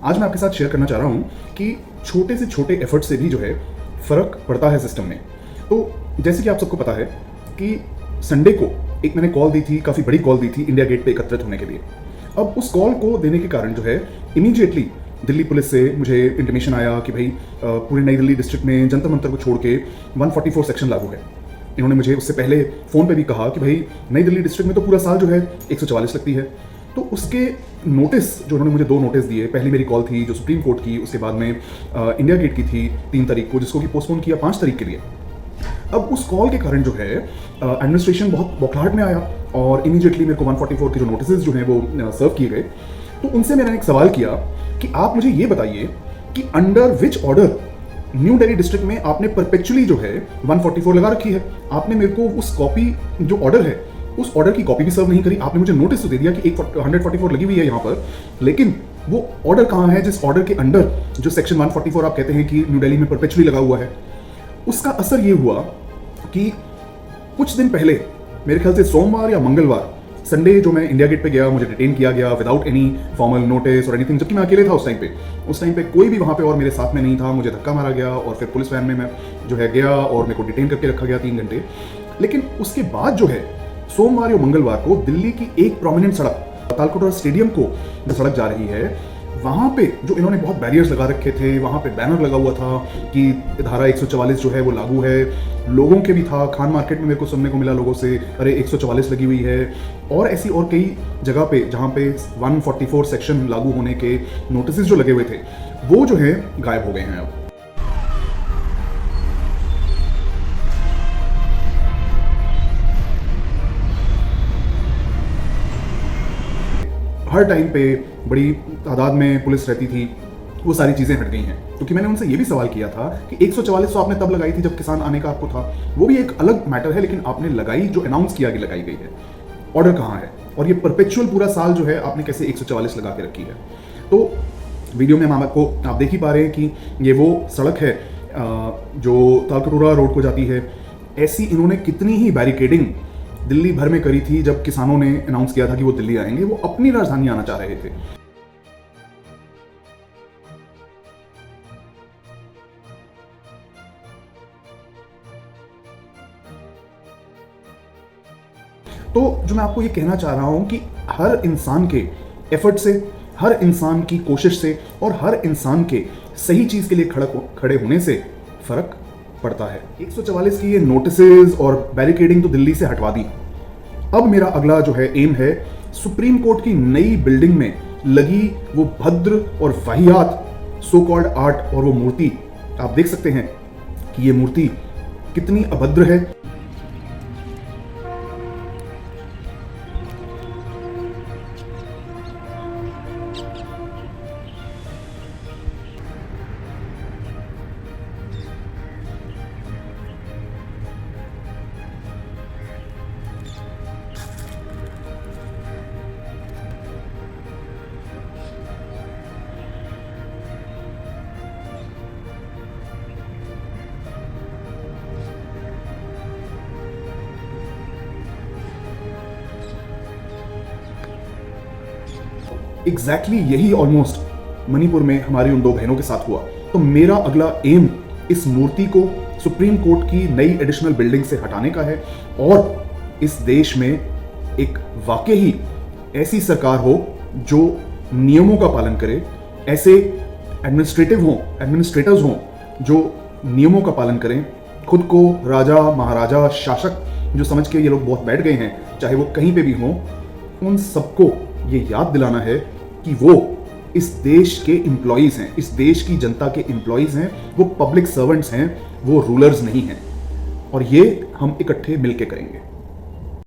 आज मैं आपके साथ शेयर करना चाह रहा हूँ कि छोटे से छोटे एफर्ट से भी जो है फ़र्क पड़ता है सिस्टम में। तो जैसे कि आप सबको पता है कि संडे को एक मैंने कॉल दी थी, काफ़ी बड़ी कॉल दी थी इंडिया गेट पे एकत्रित होने के लिए। अब उस कॉल को देने के कारण जो है इमीडिएटली दिल्ली पुलिस से मुझे इंटीमेशन आया कि भाई पूरी नई दिल्ली डिस्ट्रिक्ट में जंतर मंतर को छोड़ के 144 सेक्शन लागू है। इन्होंने मुझे उससे पहले फ़ोन पे भी कहा कि भाई नई दिल्ली डिस्ट्रिक्ट में तो पूरा साल जो है 144 लगती है। तो उसके नोटिस जो उन्होंने मुझे 2 नोटिस दिए, पहली मेरी कॉल थी जो सुप्रीम कोर्ट की, उसके बाद में इंडिया गेट की थी 3 तारीख को, जिसको कि पोस्टपोन किया 5 तारीख के लिए। अब उस कॉल के कारण जो है एडमिनिस्ट्रेशन बहुत बौखलाहट में आया और इमीडिएटली मेरे को 144 के जो नोटिस जो हैं वो सर्व किए गए। तो उनसे मैंने एक सवाल किया कि आप मुझे ये बताइए कि under which order new Delhi district में आपने परपेचुअली जो है 144 लगा रखी है। आपने मेरे को उस कॉपी जो ऑर्डर है उस ऑर्डर की कॉपी भी सर्व नहीं करी। आपने मुझे नोटिस तो दे दिया कि 144 लगी हुई है यहाँ पर, लेकिन वो ऑर्डर कहाँ है जिस ऑर्डर के अंडर जो सेक्शन 144 आप कहते हैं कि न्यू दिल्ली में परपेचुअली लगा हुआ है। उसका असर ये हुआ कि कुछ दिन पहले, मेरे ख्याल से सोमवार या मंगलवार, संडे जो मैं इंडिया गेट पे गया, मुझे डिटेन किया गया विदाउट एनी फॉर्मल नोटिस और एनीथिंग, जबकि मैं अकेले था उस टाइम पे कोई भी वहाँ पे और मेरे साथ में नहीं था। मुझे धक्का मारा गया और फिर पुलिस वैन में मैं जो है गया और मेरे को डिटेन करके रखा गया 3 घंटे। लेकिन उसके बाद जो है सोमवार या मंगलवार को दिल्ली की एक प्रोमिनेंट सड़क, तालकोटरा स्टेडियम को जो सड़क जा रही है, वहाँ पे जो इन्होंने बहुत बैरियर्स लगा रखे थे, वहाँ पे बैनर लगा हुआ था कि धारा 144 जो है वो लागू है। लोगों के भी था, खान मार्केट में मेरे को सुनने को मिला लोगों से, अरे 144 लगी हुई है। और ऐसी और कई जगह पे जहाँ पे 144 सेक्शन लागू होने के नोटिस जो लगे हुए थे वो जो है गायब हो गए हैं अब। हर टाइम पे बड़ी तादाद में पुलिस रहती थी, वो सारी चीज़ें हट गई हैं। क्योंकि मैंने उनसे ये भी सवाल किया था कि 144 तो आपने तब लगाई थी जब किसान आने का आपको था, वो भी एक अलग मैटर है, लेकिन आपने लगाई जो अनाउंस किया कि लगाई गई है, ऑर्डर कहाँ है? और ये परपेचुअल पूरा साल जो है आपने कैसे 144 लगा के रखी है? तो वीडियो में आपको आप देख ही पा रहे हैं कि ये वो सड़क है जो तालकटोरा रोड को जाती है। ऐसी इन्होंने कितनी ही बैरिकेडिंग दिल्ली भर में करी थी जब किसानों ने अनाउंस किया था कि वो दिल्ली आएंगे, वो अपनी राजधानी आना चाह रहे थे। तो जो मैं आपको ये कहना चाह रहा हूं कि हर इंसान के एफर्ट से, हर इंसान की कोशिश से और हर इंसान के सही चीज के लिए खड़े होने से फर्क पड़ता है। 144 की ये नोटिसेस और बैरिकेडिंग तो दिल्ली से हटवा दी। अब मेरा अगला जो है एम है सुप्रीम कोर्ट की नई बिल्डिंग में लगी वो भद्र और वाहियात सो कॉल्ड आर्ट और वो मूर्ति। आप देख सकते हैं कि ये मूर्ति कितनी अभद्र है। एग्जैक्टली यही ऑलमोस्ट मणिपुर में हमारी उन 2 बहनों के साथ हुआ। तो मेरा अगला एम इस मूर्ति को सुप्रीम कोर्ट की नई एडिशनल बिल्डिंग से हटाने का है और इस देश में एक वाकई ही ऐसी सरकार हो जो नियमों का पालन करे, ऐसे एडमिनिस्ट्रेटर्स हों जो नियमों का पालन करें। खुद को राजा महाराजा शासक जो समझ के ये लोग बहुत बैठ गए हैं, चाहे वो कहीं पे भी हों, उन सबको ये याद दिलाना है कि वो इस देश के एम्प्लॉइज हैं, इस देश की जनता के एम्प्लॉइज हैं, वो पब्लिक सर्वेंट्स हैं, वो रूलर्स नहीं हैं। और ये हम इकट्ठे मिलके करेंगे।